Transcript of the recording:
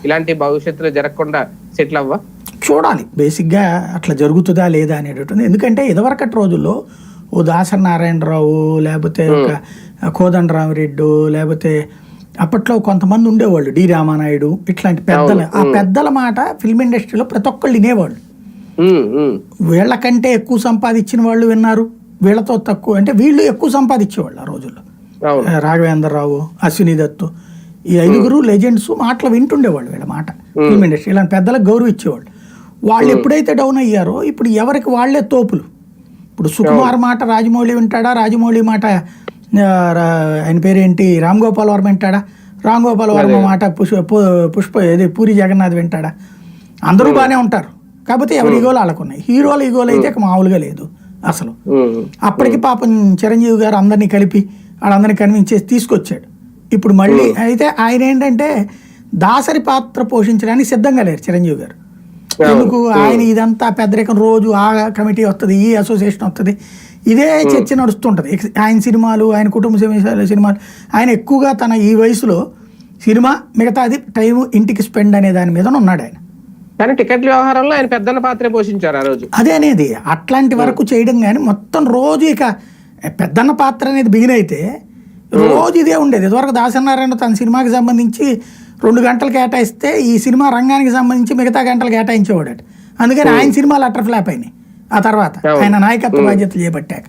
ఇలాంటి భవిష్యత్తులో జరగకుండా సెటిల్ అవ్వ చూడాలి బేసిక్గా అట్లా జరుగుతుందా లేదా అనేటటువంటి. ఎందుకంటే ఇదివరకటి రోజుల్లో ఓ దాసరి నారాయణరావు లేకపోతే ఒక కోదండరామిరెడ్డి లేకపోతే అప్పట్లో కొంతమంది ఉండేవాళ్ళు, డి రామానాయుడు ఇట్లాంటి పెద్దలు. ఆ పెద్దల మాట ఫిల్మ్ ఇండస్ట్రీలో ప్రతి ఒక్కళ్ళు వినేవాళ్ళు. వీళ్ళకంటే ఎక్కువ సంపాదించిన వాళ్ళు విన్నారు, వీళ్ళతో తక్కువ అంటే వీళ్ళు ఎక్కువ సంపాదించేవాళ్ళు ఆ రోజుల్లో. రాఘవేంద్రరావు, అశ్విని దత్తు, ఈ 5 లెజెండ్స్ మాటలు వింటుండేవాళ్ళు. వీళ్ళ మాట ఫిల్మ్ ఇండస్ట్రీ ఇలాంటి పెద్దలకు గౌరవించేవాళ్ళు. వాళ్ళు ఎప్పుడైతే డౌన్ అయ్యారో ఇప్పుడు ఎవరికి వాళ్లే తోపులు. ఇప్పుడు సుకుమార్ మాట రాజమౌళి వింటాడా, రాజమౌళి మాట ఆయన పేరేంటి రామ్ గోపాల్ వర్మ వింటాడా, రామ్ గోపాల్ వర్మ మాట పుష్ప ఏది పూరి జగన్నాథ్ వింటాడా? అందరూ బాగానే ఉంటారు, కాకపోతే ఎవరి ఈగోలు వాళ్ళకున్నాయి. హీరోల ఈగోలు అయితే మామూలుగా లేదు అసలు. అప్పటికి పాపం చిరంజీవి గారు అందరినీ కలిపి వాళ్ళందరినీ కన్విన్స్ చేసి తీసుకొచ్చాడు. ఇప్పుడు మళ్ళీ అయితే ఆయన ఏంటంటే దాసరి పాత్ర పోషించడానికి సిద్ధంగా లేరు చిరంజీవి గారు. ఎందుకు ఆయన ఇదంతా పెద్దరికం, రోజు ఆ కమిటీ వస్తుంది, ఈ అసోసియేషన్ వస్తుంది, ఇదే చర్చ నడుస్తుంటుంది. ఆయన సినిమాలు, ఆయన కుటుంబ సినిమాలు, ఆయన ఎక్కువగా తన ఈ వయసులో సినిమా, మిగతాది టైం ఇంటికి స్పెండ్ అనే దాని మీద ఉన్నాడు ఆయన. కానీ టికెట్ల వ్యవహారంలో ఆయన పెద్దన్న పాత్ర పోషించారు ఆ రోజు. అదే అనేది అట్లాంటి వరకు చేయడం కానీ మొత్తం రోజు ఇక పెద్దన్న పాత్ర అనేది బిగిన్ అయితే రోజు ఇదే ఉండేది. ఇదివరకు దాసనారాయణ తన సినిమాకి సంబంధించి 2 గంటలు కేటాయిస్తే ఈ సినిమా రంగానికి సంబంధించి మిగతా గంటలు కేటాయించేవాడు. అందుకని ఆయన సినిమాలు అటర్ ఫ్లాప్ అయినాయి ఆ తర్వాత ఆయన నాయకత్వ బాధ్యతలు చేపట్టాక.